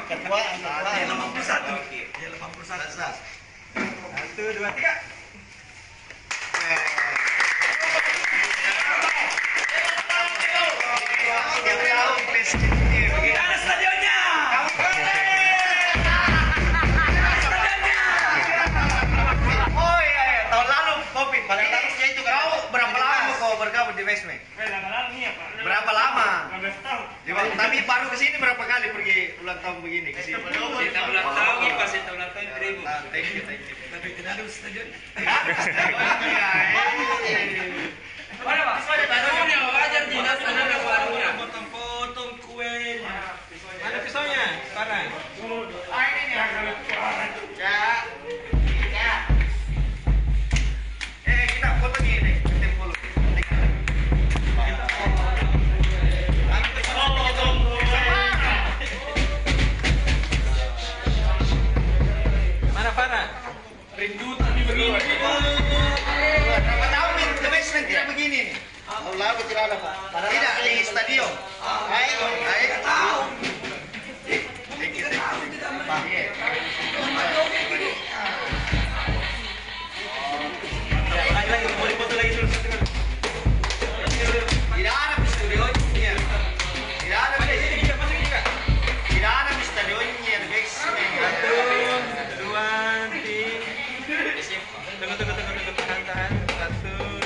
Ketua. 81. Ya 81. 1, 2, 3. Ada stadionnya. Oh iya, tahun lalu Covid. Paling bagusnya itu kau berapa lama kau bergabung di Westman? Berapa lama? 15 tahun. Tapi baru kesini berapa kali pergi ulang tahun begini kesini? Kita ulang tahun, pas kita ulang tahun 1000. Thank you. Tapi tidak ada stadion. Mana Pak? Stadionnya wajar jelas ada warungnya. Potong-potong kue. Mana pisaunya? Mana? Ini nih. Ya. Kita foto gini. Kita follow. Mana Farah? Rindu tapi begini. Berapa tahun nih The Basement tidak begini nih? Lalu tidak ada Pak. Tidak di stadion. Ayo. Tahu. Thank you. Pak. Lagi boleh foto lagi dulu. Tidak ada di stadionnya. Tidak ada di Tidak ada di stadionnya The Basement. 1, 2, 3. Tunggu. Tahan. 1, 3.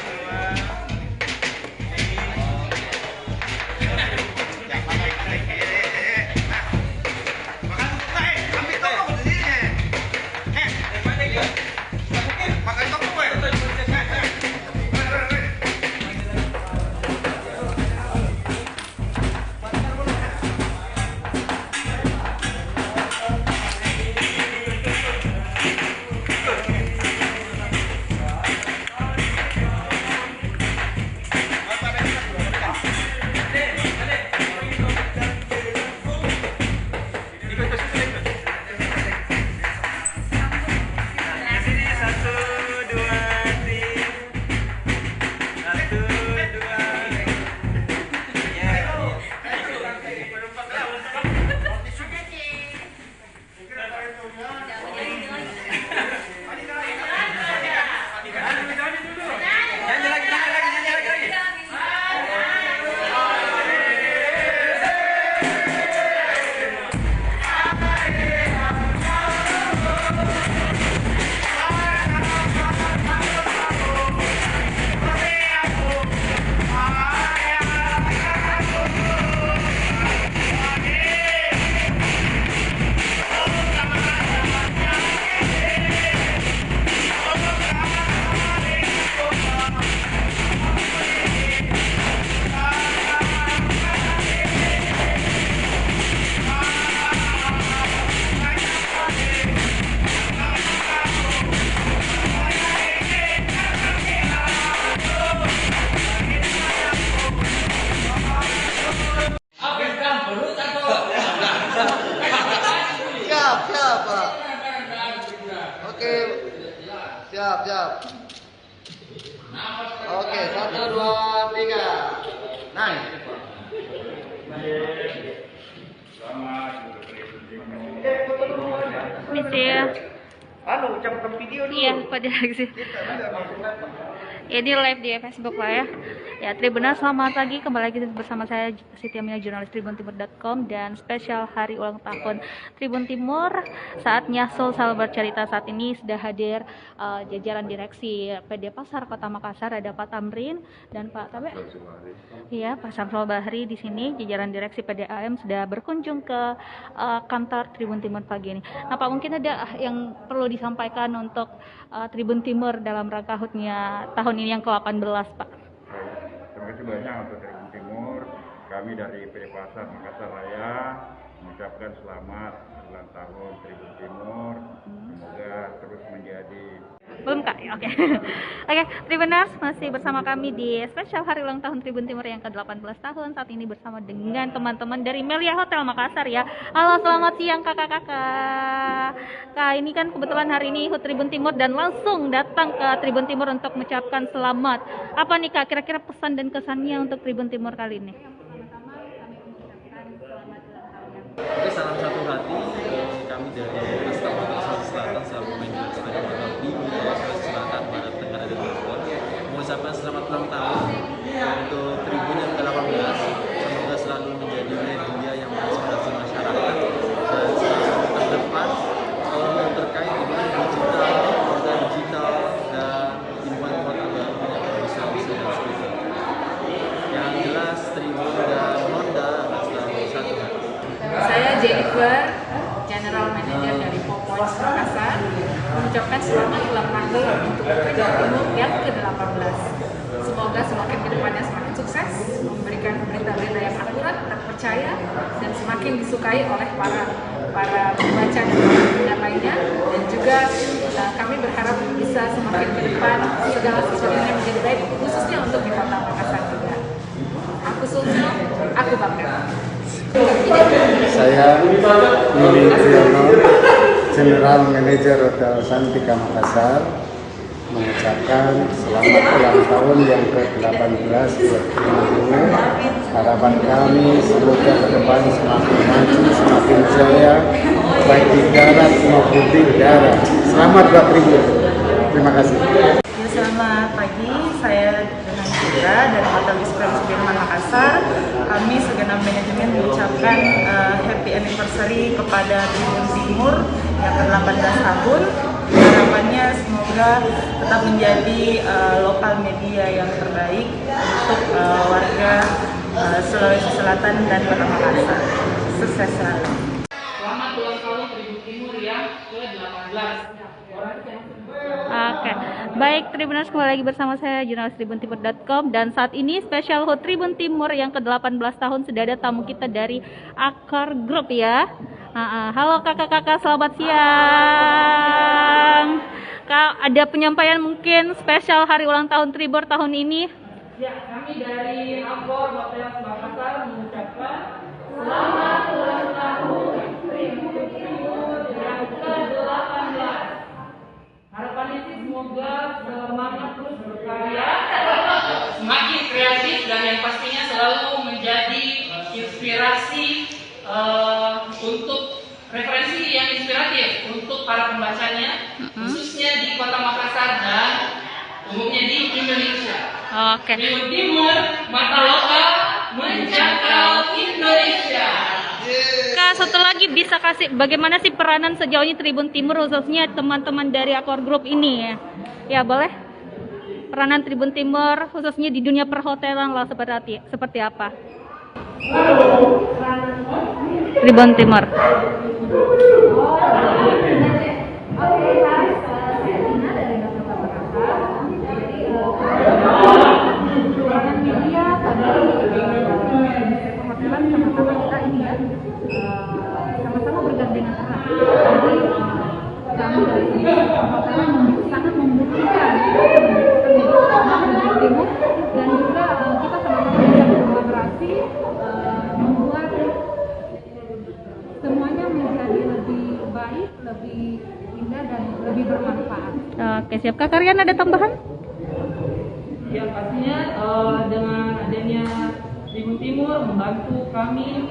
Nice. Misi ya. ucapkan video dulu. Iya, pada sih. Ini live di Facebook lah ya. Ya, Tribuners, selamat pagi. Kembali lagi bersama saya Siti Aminah, jurnalis tribuntimur.com, dan spesial hari ulang tahun Tribun Timur. Saatnya Sulsel bercerita. Saat ini sudah hadir jajaran direksi PD Pasar Kota Makassar, ada Pak Tamrin dan Pak Tabe. Iya, Pak Samsul Bahri di sini. Jajaran direksi PDAM sudah berkunjung ke kantor Tribun Timur pagi ini. Nah, Pak, mungkin ada yang perlu disampaikan untuk Tribun Timur dalam rangka HUT-nya tahun ini yang ke-18, Pak. Terima kasih banyak untuk Tribun Timur. Kami dari PD Pasar Makassar Raya mengucapkan selamat ulang tahun Tribun Timur. Semoga terus menjadi. Belum, Kak? Oke. Oke, Tribuners, masih bersama kami di spesial hari ulang tahun Tribun Timur yang ke-18 tahun. Saat ini bersama dengan teman-teman dari Melia Hotel Makassar ya. Halo, selamat siang kakak-kakak. Kak, ini kan kebetulan hari ini HUT Tribun Timur dan langsung datang ke Tribun Timur untuk mengucapkan selamat. Apa nih Kak, kira-kira pesan dan kesannya untuk Tribun Timur kali ini? Oke, salam satu hati Polres Makassar mengucapkan selamat ulang tahun untuk Tribun Timur yang ke-18. Semoga semakin kedepannya semakin sukses, memberikan berita-berita yang akurat, terpercaya, dan semakin disukai oleh para pembaca dan pengguna lainnya. Dan juga kami berharap bisa semakin ke depan segala sesuatunya menjadi baik, khususnya untuk di Kota Makassar juga. Aku Sulsel, aku bangga. Saya Yuli Triyono, General Manager Hotel Santika Makassar, mengucapkan selamat ulang tahun yang ke-18 buat Tribun. Harapan kami semoga ke depan semakin maju, semakin jaya, baik di darat maupun di udara. Selamat buat Tribun. Terima kasih. Ya, selamat pagi, saya dengan Citra dari Hotel Wisprem Sudirman Makassar. Kami segenap manajemen mengucapkan happy anniversary kepada Tribun Timur yang ke-18 tahun. Harapannya semoga tetap menjadi lokal media yang terbaik untuk warga Sulawesi Selatan dan Kota Makassar. Sukses selalu. Selamat ulang tahun Tribun Timur yang ke-18. Oke, baik Tribuners, kembali lagi bersama saya jurnalis tribuntimur.com, dan saat ini spesial HUT Tribun Timur yang ke-18 tahun sudah ada tamu kita dari Akar Group ya. Halo kakak-kakak, selamat siang. Kak, ada penyampaian mungkin spesial hari ulang tahun Tribun tahun ini? Ya, kami dari Akor Hotel Makassar mengucapkan selamat ulang tahun Tribun Timur yang ke-18. Harapannya sih semoga semangat terus berkarya, semakin kreatif, dan yang pastinya selalu menjadi inspirasi untuk referensi yang inspiratif untuk para pembacanya, khususnya di Kota Makassar dan umumnya di Indonesia. Oke. Tribun Timur, mata lokal menjangkau Indonesia. Kak, satu lagi bisa kasih bagaimana sih peranan sejauh ini Tribun Timur khususnya teman-teman dari Akor Group ini ya? Ya boleh. Peranan Tribun Timur khususnya di dunia perhotelan lah seperti apa? Tribun Timur. Sama-sama bergandengan erat. Jadi kami dari perhotelan sangat membutuhkan Timur, dan juga kita sama-sama bisa berkolaborasi membuat semuanya menjadi lebih baik, lebih indah, dan lebih bermanfaat. Oke, siap. Kak Karyan ada tambahan? Ya, pastinya dengan adanya Tribun Timur membantu kami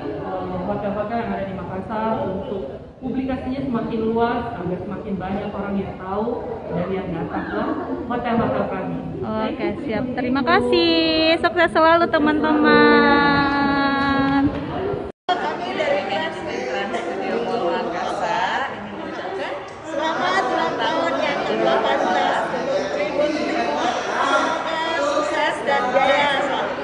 hotel-hotel yang ada di Makassar untuk publikasinya semakin luas agar semakin banyak orang yang tahu dan yang datang ke hotel-hotel kami. Oke, siap. Terima kasih. Sukses selalu teman-teman. Kami dari Trans Studio Mall Makassar ingin mengucapkan selamat ulang tahun yang ke-18 untuk Tribun Timur. Semoga sukses dan jaya selalu.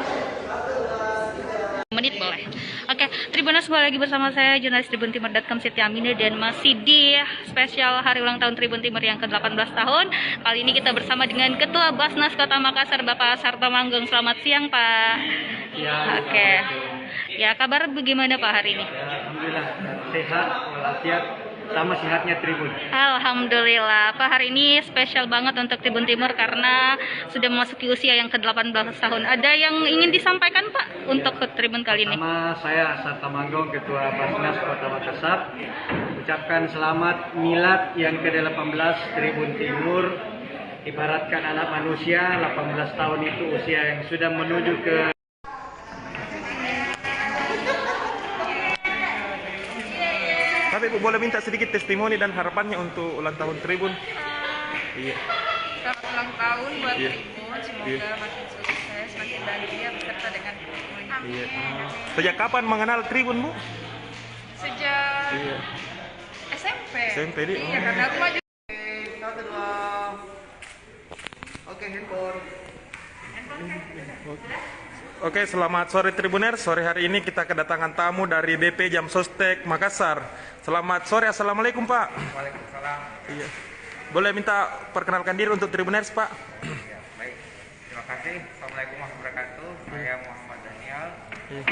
Menit boleh. Oke, Tribuners, kembali lagi bersama saya jurnalis tribuntimur.com Siti Amina, dan masih di spesial hari ulang tahun Tribun Timur yang ke-18 tahun. Kali ini kita bersama dengan Ketua Basnas Kota Makassar, Bapak Sarto Manggong. Selamat siang, Pak. Ya, Oke. Ya, kabar bagaimana Pak hari ini? Alhamdulillah sehat walafiat, sama sehatnya Tribun. Alhamdulillah. Pak, hari ini spesial banget untuk Tribun Timur karena sudah memasuki usia yang ke-18 tahun. Ada yang ingin disampaikan Pak untuk Tribun kali ini? Nama saya Sarto Manggong, Ketua Basnas Kota Makassar. Ucapkan selamat milad yang ke-18 Tribun Timur. Ibaratkan anak manusia, 18 tahun itu usia yang sudah menuju ke Tapi Bu, boleh minta sedikit testimoni dan harapannya untuk ulang tahun Tribun? Iya. Selamat ulang tahun buat Iya. Tribun, semoga Iya. makin sukses, makin bahagia beserta dengan Tribun. Iya. Sejak kapan mengenal Tribun, Bu? Sejak Iya. SMP. SMP di. Iya, karena aku maju. Oke, handphone. Oke, selamat sore Tribuners. Sore hari ini kita kedatangan tamu dari BP Jam Sostek Makassar. Selamat sore, assalamualaikum Pak. Waalaikumsalam. Iya. Boleh minta perkenalkan diri untuk Tribuners Pak? Ya, baik. Terima kasih. Assalamualaikum warahmatullahi wabarakatuh. Saya Muhammad Daniel, Iya.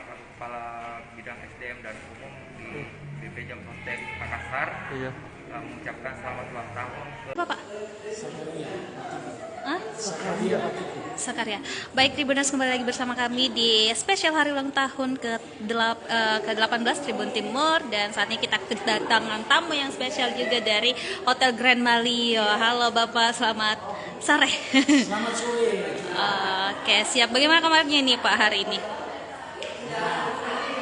selaku Kepala Bidang SDM dan Umum di BP Jam Sostek Makassar. Iya. Mengucapkan selamat ulang tahun ke Bapak? Hah? Sakarya. Baik, Tribuners, kembali lagi bersama kami di spesial hari ulang tahun ke-18 Tribun Timur, dan saat ini kita kedatangan tamu yang spesial juga dari Hotel Grand Malio. Halo Bapak, selamat sore. Selamat sore. Oke, siap. Bagaimana kabarnya nih Pak hari ini?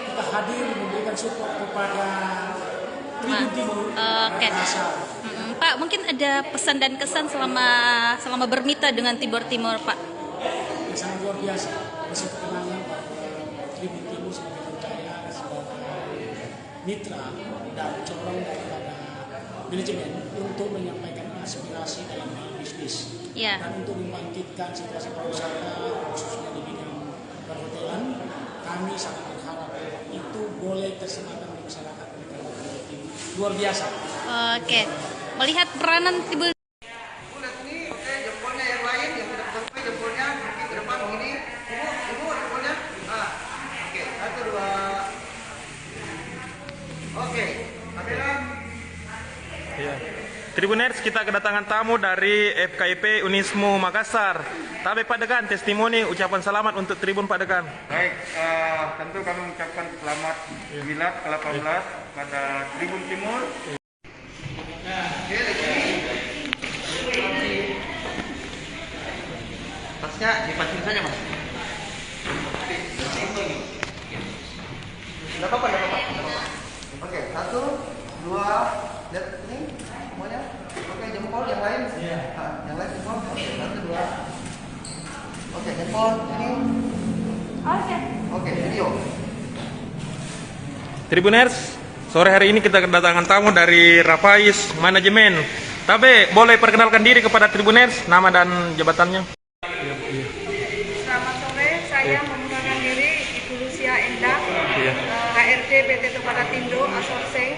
Kita hadir memberikan support kepada Tribun Timur. Oke. Pak, mungkin ada pesan dan kesan selama bermitra dengan Timur Pak? Yang sangat luar biasa. Masih ketenangan Tribun Timur sebagai percaya sebagai mitra dan corong daripada manajemen untuk menyampaikan aspirasi dalam hal bisnis dan untuk membangkitkan situasi pariwisata khususnya di bidang perhotelan. Kami sangat berharap itu boleh tersematkan di masyarakat luar biasa. Oke, melihat peranan Tribun jempolnya yang lain, yang tidak sampai jempolnya mungkin ke depan begini. Ibu jempolnya. Oke, 1, 2. Oke, kamera. Iya. Tribuners, kita kedatangan tamu dari FKIP Unismu Makassar. Tapi Pak Dekan, testimoni ucapan selamat untuk Tribun Pak Dekan. Baik, tentu kami mengucapkan selamat milad ke-18 pada Tribun Timur. Tasnya dipancing saja Mas. Tidak apa-apa. Oke, 1, 2, lihat ini semuanya. Oke, jempol yang lain. Yang lain jempol. Oke, 1, 2. Oke, jempol ini. Oke, video. Tribuners, sore hari ini kita kedatangan tamu dari Rafais Manajemen. Tapi boleh perkenalkan diri kepada Tribuners, nama dan jabatannya. Selamat sore, saya memperkenalkan diri Ibu Lucia Endah, HRD PT Topada Tindo Asorseng,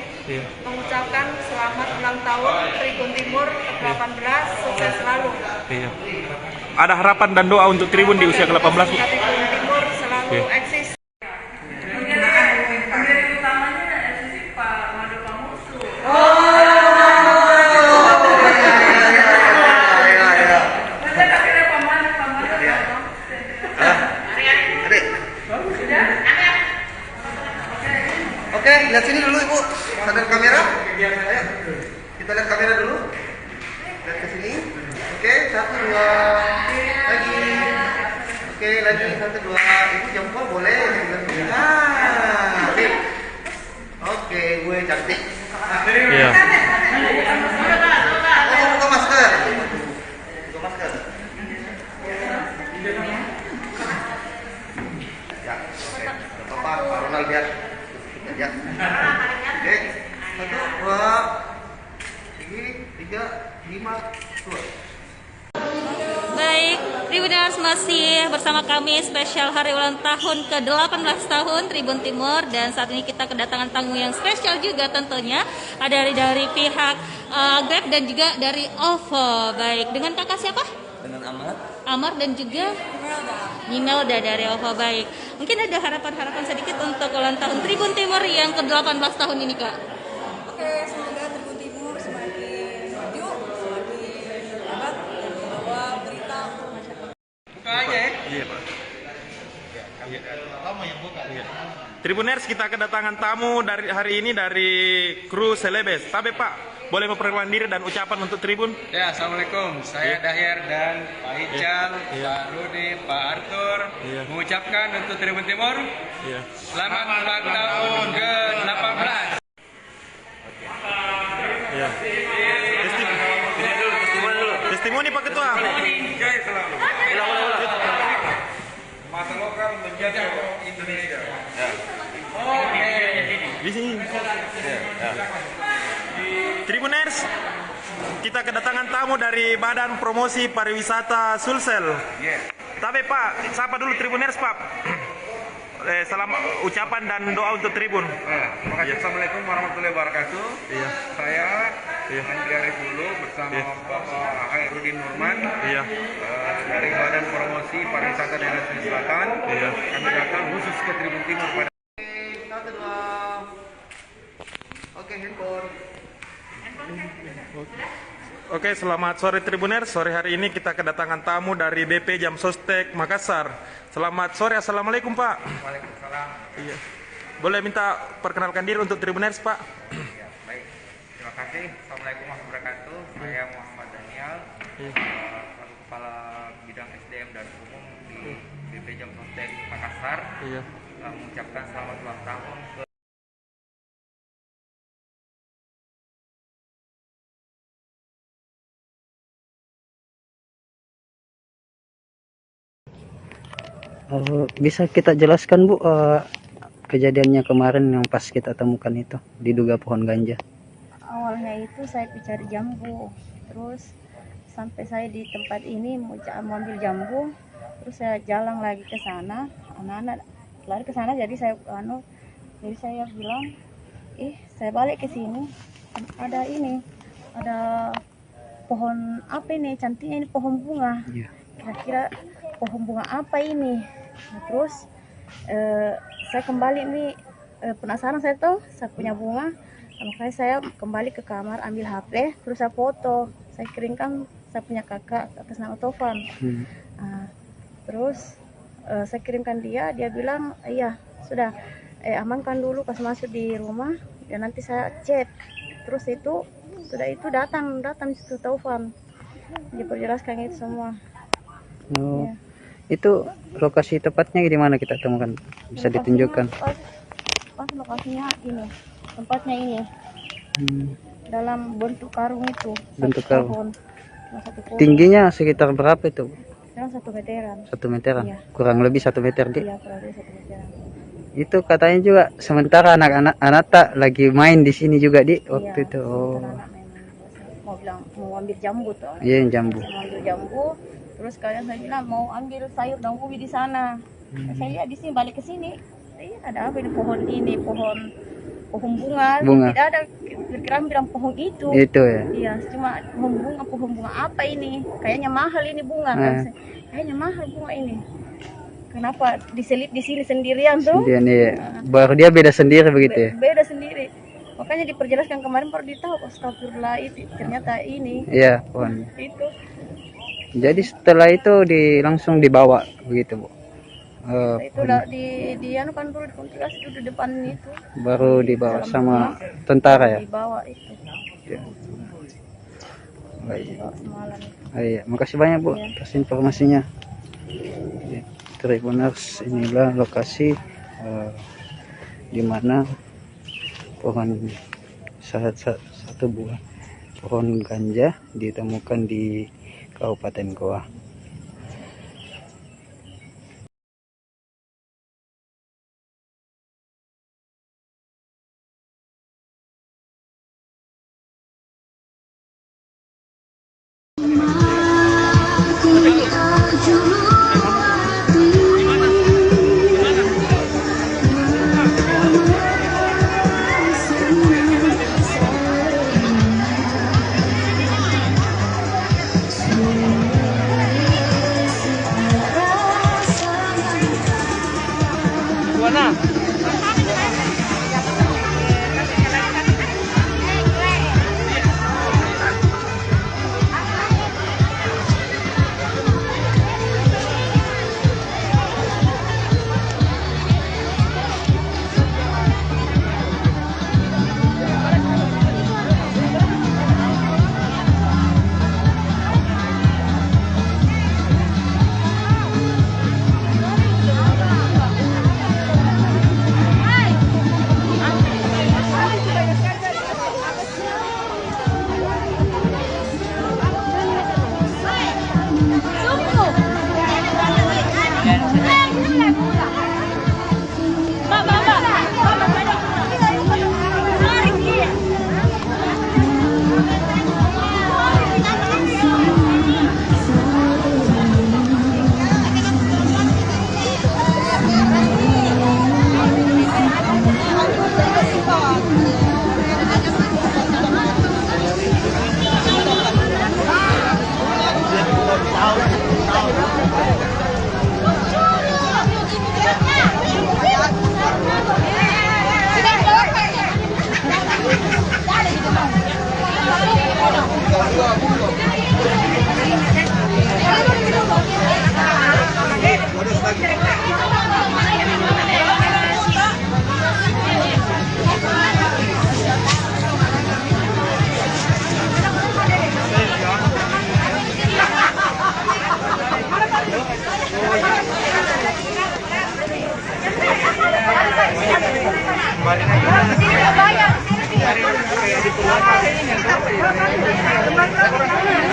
mengucapkan selamat ulang tahun Tribun Timur ke-18, sukses selalu. Ada harapan dan doa untuk Tribun di usia ke-18. Tribun Timur selalu eksis. Oke, lihat sini dulu Ibu. Sadar kamera. Ayo. Kita lihat kamera dulu. Lihat ke sini. Oke, 1, 2. Lagi. Oke, lagi 1, 2. Ibu jempol boleh. Oke, gue cantik. Iya. Buka masker. Buka masker. Ya, oke. Gak apa-apa, Pak Ronald biar. Ya. Oke, 1, 2, 3, 5, 2. Baik, Tribuners, masih bersama kami spesial hari ulang tahun ke-18 tahun Tribun Timur, dan saat ini kita kedatangan tamu yang spesial juga tentunya, ada dari pihak Grab dan juga dari OVO. Baik, dengan kakak siapa? Dengan Amar dan juga Imelda dari OVO. Baik, mungkin ada harapan-harapan sedikit untuk ulang tahun Tribun Timur yang ke-18 tahun ini Kak? Oke, semoga Tribun Timur semakin maju, semakin hebat, dan membawa berita untuk masyarakat. Buka aja ya. Iya, Pak. Kamu yang buka. Tribuners, kita kedatangan tamu dari hari ini dari kru Celebes. Tapi Pak, boleh memperkenalkan diri dan ucapan untuk Tribun? Ya, assalamualaikum. Saya Dahyer dan Pak Ical, Pak Rudi, Pak Arthur mengucapkan untuk Tribun Timur selamat ulang tahun ke-18. Testimoni Pak Ketua. Jaya selalu. Masa lokal menjadi Indonesia. Di sini. Tribuners, kita kedatangan tamu dari Badan Promosi Pariwisata Sulsel. Tapi Pak, sapa dulu Tribuners Pak. Salam ucapan dan doa untuk Tribun. Terima kasih. Assalamualaikum warahmatullahi wabarakatuh. Iya. Saya Andi Arif dulu bersama Bapak Hairudin Nurman dari Badan Promosi Pariwisata Daerah Sulawesi Selatan. Kami datang khusus ke Tribun Timur pada. Satu dua. Oke, handphone. Oke, selamat sore Tribuners. Sore hari ini kita kedatangan tamu dari BP Jam Sostek Makassar. Selamat sore, assalamualaikum Pak. Waalaikumsalam. Iya. Boleh minta perkenalkan diri untuk Tribuners Pak? Ya, baik. Terima kasih. Assalamualaikum warahmatullahi wabarakatuh. Saya Muhammad Daniel, selaku Kepala Bidang SDM dan Umum di BP Jam Sostek Makassar. Mengucapkan selamat ulang tahun ke bisa kita jelaskan Bu kejadiannya kemarin yang pas kita temukan itu diduga pohon ganja? Awalnya itu saya cari jambu, terus sampai saya di tempat ini mau ambil jambu, terus saya jalan lagi ke sana, anak-anak lari ke sana, jadi saya bilang, saya balik ke sini, ada pohon apa ini, cantiknya ini pohon bunga, kira-kira pohon bunga apa ini? Nah, terus saya kembali nih penasaran, saya tahu saya punya bunga, makanya saya kembali ke kamar ambil HP, terus saya foto, saya kirimkan saya punya kakak atas nama Tovan. Terus saya kirimkan dia bilang iya sudah amankan dulu pas masuk di rumah dan nanti saya chat. Terus itu sudah itu datang situ Tovan, diperjelaskan itu semua. Ya. Itu lokasi tepatnya di mana kita temukan? Bisa ditunjukkan? Pas lokasinya ini, tempatnya ini. Dalam bentuk karung itu. Bentuk karung. Tingginya sekitar berapa itu? 1 meteran. 1 meteran? Iya. Kurang lebih 1 meter, Dik? Iya, kurang lebih 1 meteran. Itu katanya juga sementara anak-anak tak lagi main di sini juga, Dik, waktu itu. Mau ambil jambu tuh. Iya, jambu. Mau ambil jambu. Terus kalian saya bilang mau ambil sayur dan ubi di sana. Saya lihat di sini, balik ke sini. Ada apa ini pohon bunga. Tidak ada kira-kira bilang pohon itu. Itu ya. Iya, cuma pohon bunga apa ini? Kayaknya mahal ini bunga. Kayaknya mahal bunga ini. Kenapa diselip di sini sendirian tuh? Sendirian ya. Baru dia beda sendiri begitu ya. Beda sendiri. Makanya diperjelaskan kemarin baru ditahu, astagfirullah itu ternyata ini. Iya, pohon. Itu. Jadi setelah itu langsung dibawa begitu Bu. Itu di anu kan dulu dikontrolasi itu di depan itu. Baru dibawa sama tentara ya. Dibawa itu. Ya. Baik. Iya, makasih banyak Bu atas informasinya. Tribuners, inilah lokasi di mana pohon satu buah pohon ganja ditemukan di Kabupaten Goa.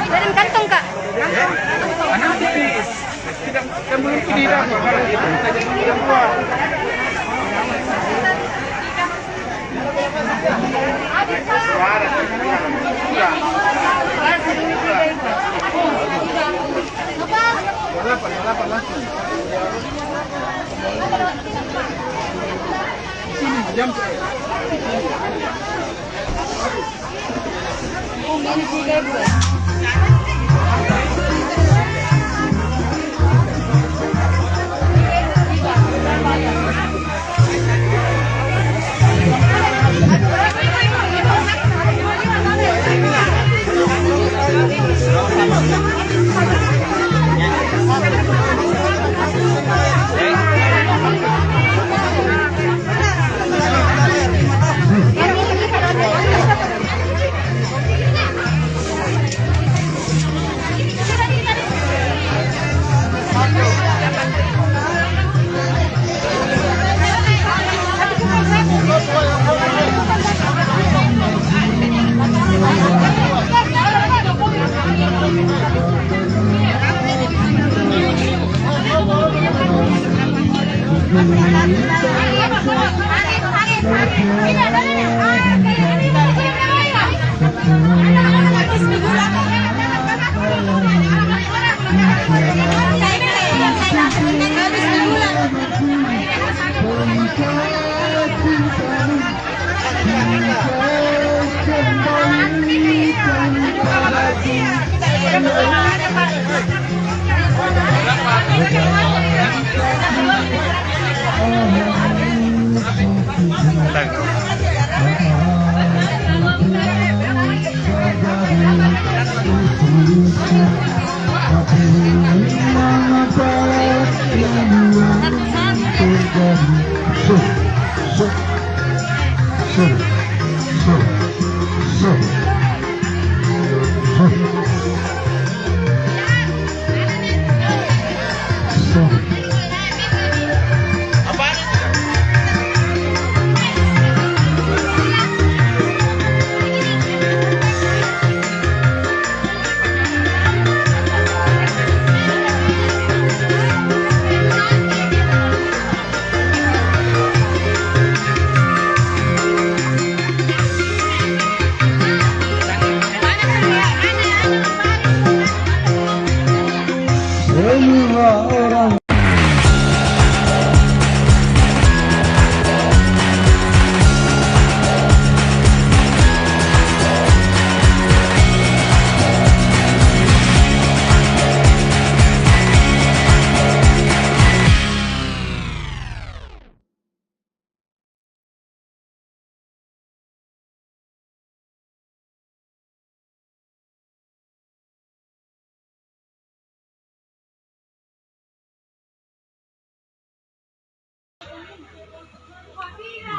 Dari kantong kak.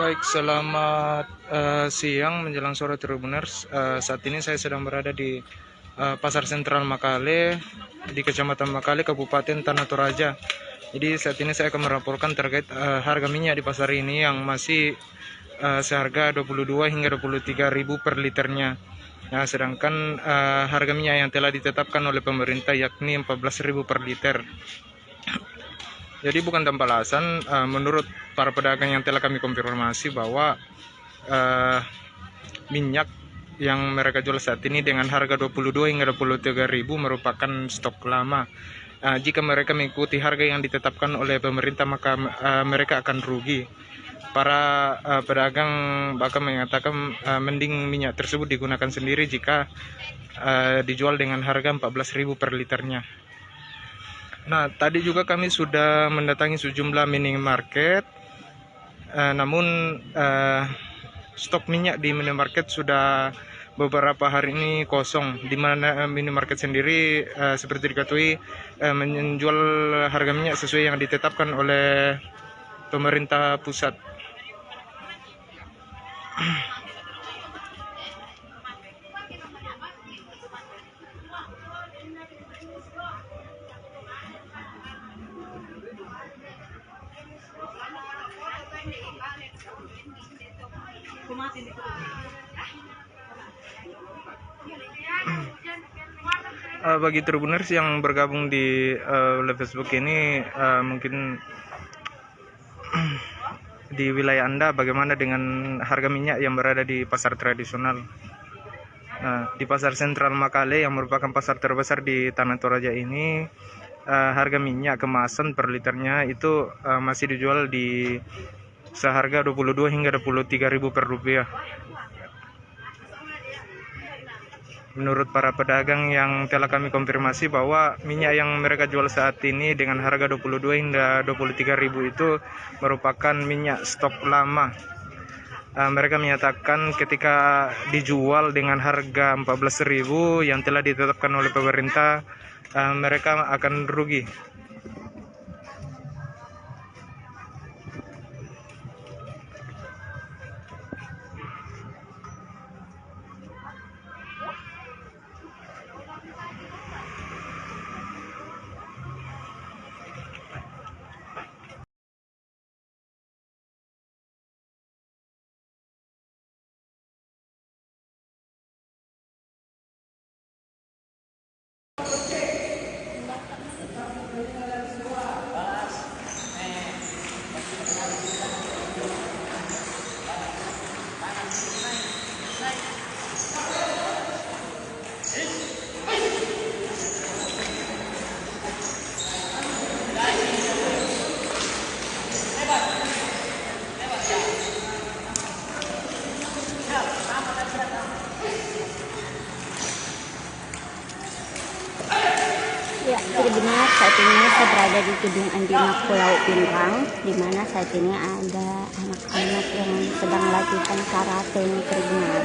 Baik, selamat siang menjelang sore Tribuners. Saat ini saya sedang berada di Pasar Sentral Makale, di Kecamatan Makale, Kabupaten Tanah Toraja. Jadi saat ini saya akan melaporkan terkait harga minyak di pasar ini yang masih seharga 22 hingga 23.000 per liternya. Nah, sedangkan harga minyak yang telah ditetapkan oleh pemerintah yakni 14.000 per liter. Jadi bukan tanpa alasan, menurut para pedagang yang telah kami konfirmasi bahwa minyak yang mereka jual saat ini dengan harga 22 hingga 23.000 merupakan stok lama. Jika mereka mengikuti harga yang ditetapkan oleh pemerintah, maka mereka akan rugi. Para pedagang bahkan mengatakan mending minyak tersebut digunakan sendiri jika dijual dengan harga 14.000 per liternya. Nah, tadi juga kami sudah mendatangi sejumlah minimarket, namun stok minyak di minimarket sudah beberapa hari ini kosong, di mana minimarket sendiri seperti diketahui menjual harga minyak sesuai yang ditetapkan oleh pemerintah pusat. Bagi Tribuners yang bergabung di live Facebook ini, mungkin di wilayah Anda bagaimana dengan harga minyak yang berada di pasar tradisional? Di pasar sentral Makale yang merupakan pasar terbesar di Tanah Toraja ini, harga minyak kemasan per liternya itu masih dijual di seharga 22 hingga 23.000 per rupiah. Menurut para pedagang yang telah kami konfirmasi bahwa minyak yang mereka jual saat ini dengan harga 22 hingga 23.000 itu merupakan minyak stok lama. Mereka menyatakan ketika dijual dengan harga 14.000 yang telah ditetapkan oleh pemerintah, mereka akan rugi. Ya, jadi benar saat ini saya berada di Gedung Andimak Pulau Pinrang, di mana saat ini ada anak-anak yang sedang melakukan karate benar.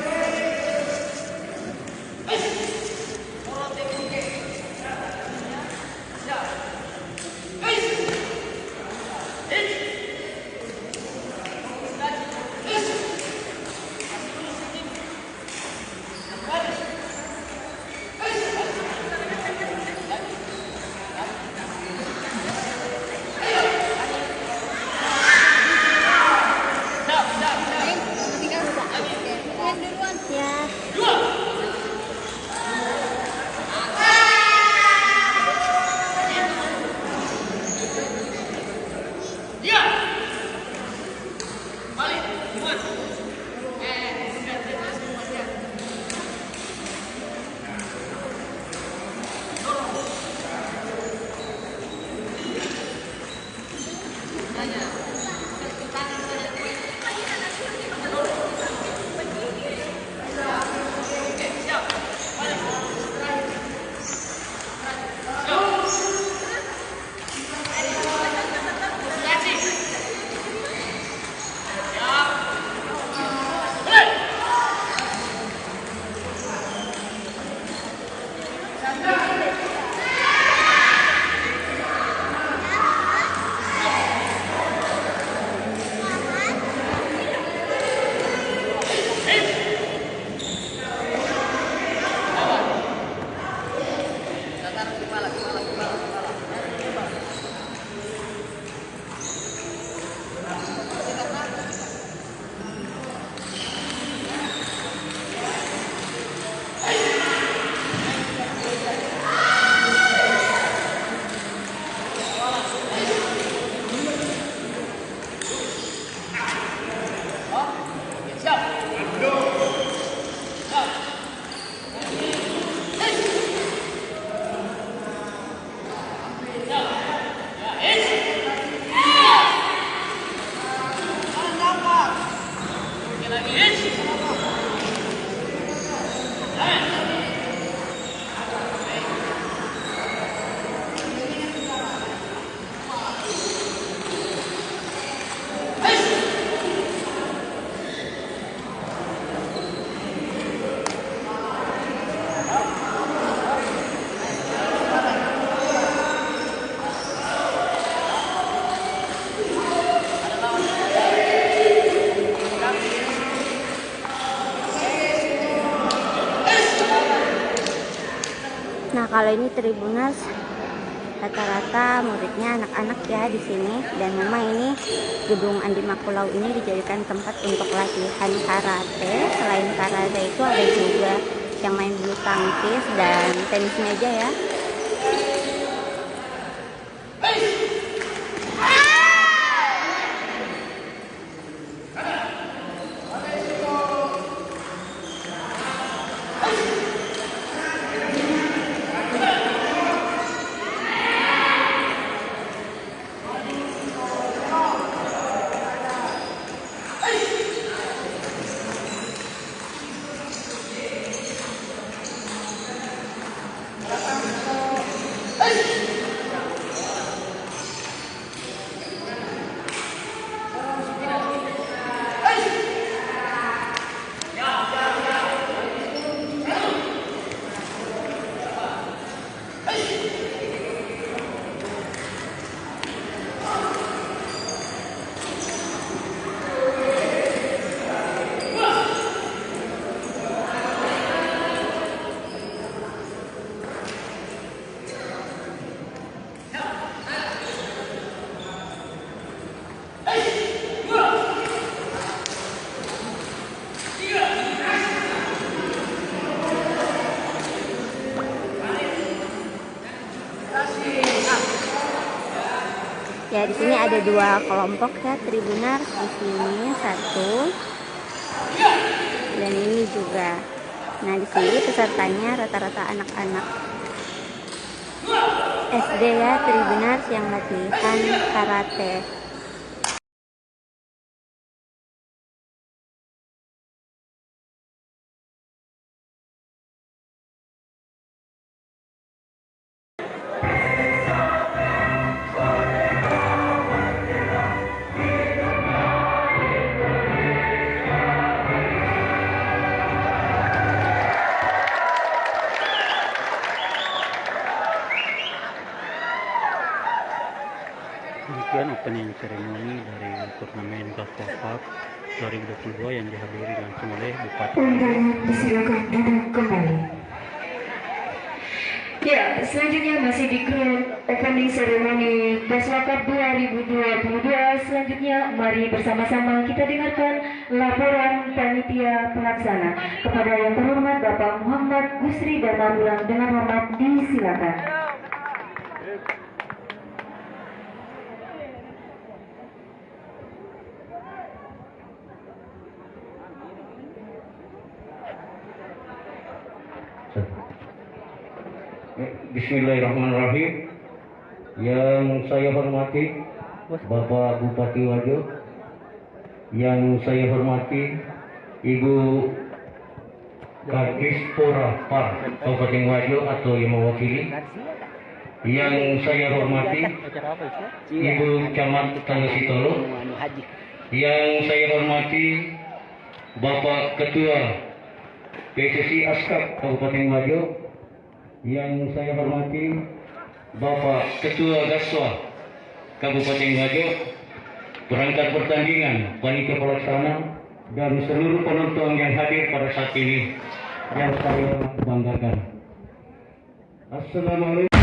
Nah, kalau ini Tribuners rata-rata muridnya anak-anak ya di sini, dan memang ini gedung Andi Makulau ini dijadikan tempat untuk latihan karate. Selain karate itu ada juga yang main bulu tangkis dan tenis meja ya. Ya, di sini ada dua kelompok ya Tribuners, di sini satu dan ini juga. Nah, di sini pesertanya rata-rata anak-anak SD ya Tribuners yang latihan karate. Demikian opening ceremony dari turnamen Golf Cup 2022 yang dihadiri langsung oleh Bupati. Silakan duduk kembali. Ya, selanjutnya masih di ground opening ceremony Baswa Cup 2022. Selanjutnya mari bersama-sama kita dengarkan laporan panitia pelaksana. Kepada yang terhormat Bapak Muhammad Gusri Darmarulang, dengan hormat disilakan. Bismillahirrahmanirrahim. Yang saya hormati Bapak Bupati Wajo, yang saya hormati Ibu Kadis Pora Par Kabupaten Wajo atau yang mewakili, yang saya hormati Ibu Camat Tangasitolo, yang saya hormati Bapak Ketua PSSI Askap Kabupaten Wajo, yang saya hormati Bapak Ketua Gaswa Kabupaten Wajo, perangkat pertandingan, panitia pelaksana, dan seluruh penonton yang hadir pada saat ini yang saya banggakan. Assalamualaikum.